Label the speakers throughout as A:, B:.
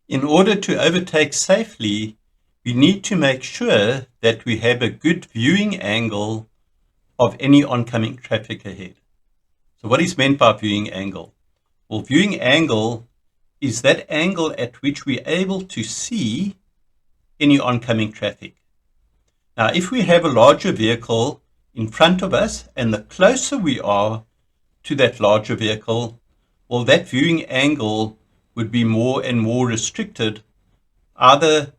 A: In order to overtake safely, we need to make sure that we have a good viewing angle of any oncoming traffic ahead. So what is meant by viewing angle? Well, viewing angle is that angle at which we're able to see any oncoming traffic. Now, if we have a larger vehicle in front of us, and the closer we are to that larger vehicle, well, that viewing angle would be more and more restricted, either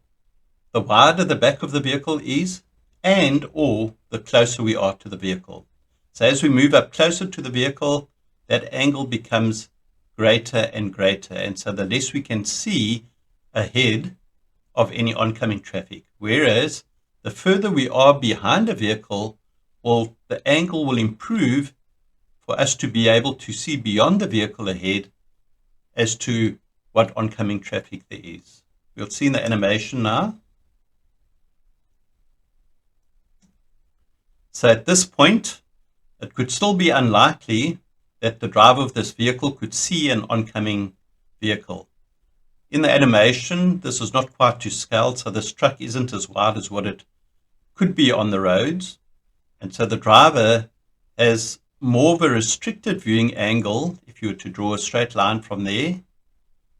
A: the wider the back of the vehicle is and or the closer we are to the vehicle. So as we move up closer to the vehicle, that angle becomes greater and greater. And so the less we can see ahead of any oncoming traffic. Whereas the further we are behind a vehicle, well, the angle will improve for us to be able to see beyond the vehicle ahead as to what oncoming traffic there is. We'll see in the animation now. So at this point, it could still be unlikely that the driver of this vehicle could see an oncoming vehicle. In the animation, this is not quite to scale, so this truck isn't as wide as what it could be on the roads. And so the driver has more of a restricted viewing angle, if you were to draw a straight line from there,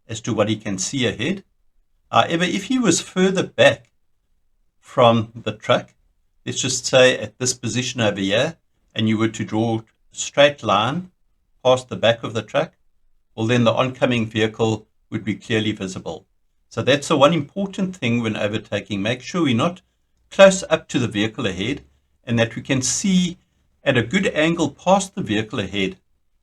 A: as to what he can see ahead. However, if he was further back from the truck, let's just say at this position over here, and you were to draw a straight line past the back of the truck, well, then the oncoming vehicle would be clearly visible. So that's the one important thing when overtaking. Make sure we're not close up to the vehicle ahead and that we can see at a good angle past the vehicle ahead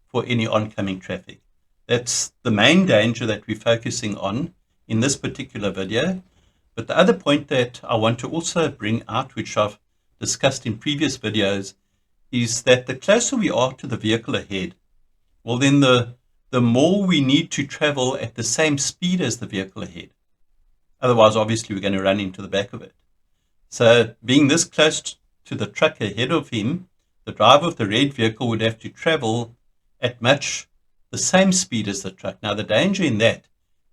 A: for any oncoming traffic. That's the main danger that we're focusing on in this particular video. But the other point that I want to also bring out, which I've discussed in previous videos, is that the closer we are to the vehicle ahead, well, then the more we need to travel at the same speed as the vehicle ahead. Otherwise, obviously, we're going to run into the back of it. So being this close to the truck ahead of him, the driver of the red vehicle would have to travel at much the same speed as the truck. Now, the danger in that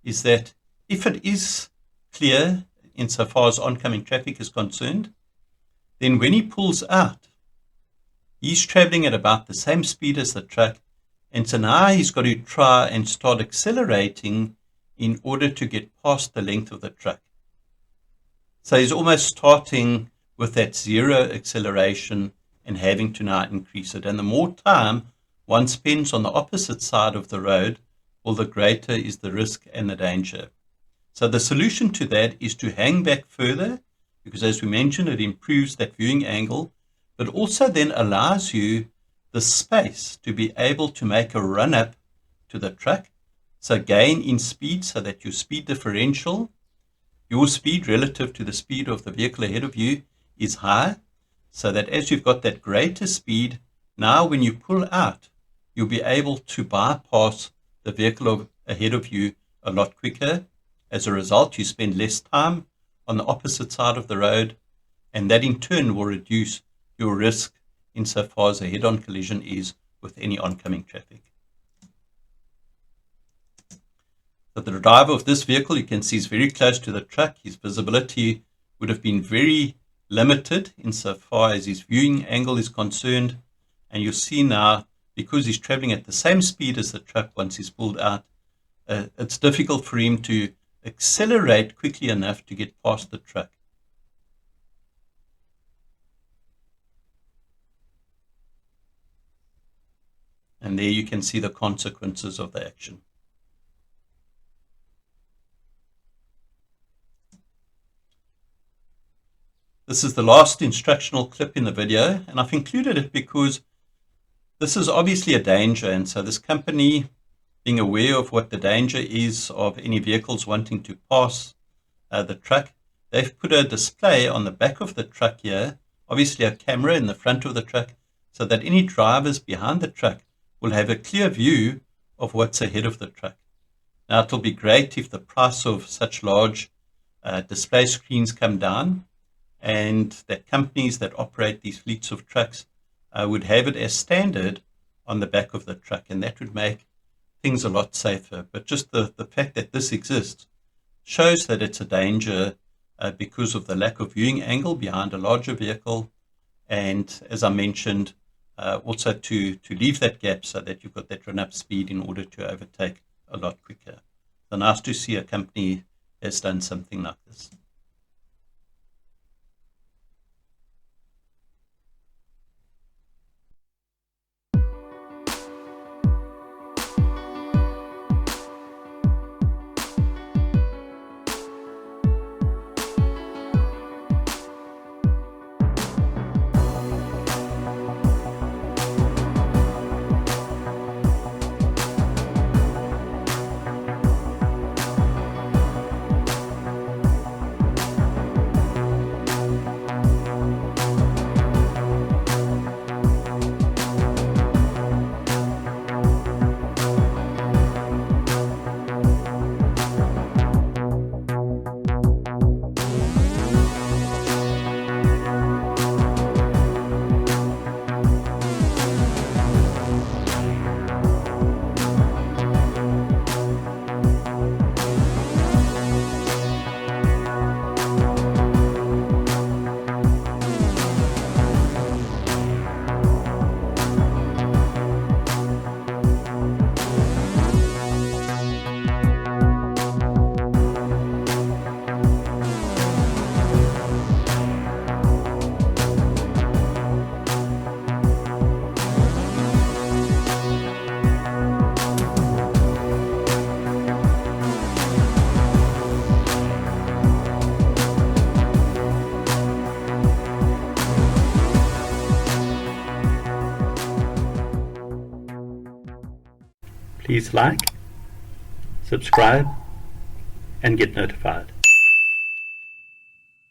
A: is that if it is clear insofar as oncoming traffic is concerned, then when he pulls out, he's traveling at about the same speed as the truck. And so now he's got to try and start accelerating in order to get past the length of the truck. So he's almost starting with that zero acceleration and having to now increase it. And the more time one spends on the opposite side of the road, well, the greater is the risk and the danger. So the solution to that is to hang back further, because as we mentioned, it improves that viewing angle, but also then allows you the space to be able to make a run up to the truck. So gain in speed so that your speed differential, your speed relative to the speed of the vehicle ahead of you, is high, so that as you've got that greater speed, now when you pull out, you'll be able to bypass the vehicle ahead of you a lot quicker. As a result, you spend less time on the opposite side of the road, and that in turn will reduce your risk insofar as a head-on collision is with any oncoming traffic. So the driver of this vehicle, you can see, is very close to the truck. His visibility would have been very limited insofar as his viewing angle is concerned. And you'll see now, because he's traveling at the same speed as the truck once he's pulled out, it's difficult for him to accelerate quickly enough to get past the truck. And there you can see the consequences of the action. This is the last instructional clip in the video, and I've included it because this is obviously a danger. And so this company, being aware of what the danger is of any vehicles wanting to pass the truck, they've put a display on the back of the truck here, obviously a camera in the front of the truck, so that any drivers behind the truck will have a clear view of what's ahead of the truck. Now, it'll be great if the price of such large display screens come down, and that companies that operate these fleets of trucks would have it as standard on the back of the truck, and that would make things a lot safer. But just the fact that this exists shows that it's a danger because of the lack of viewing angle behind a larger vehicle, and as I mentioned, also to leave that gap so that you've got that run-up speed in order to overtake a lot quicker. So nice to see a company has done something like this. Please like, subscribe, and get notified.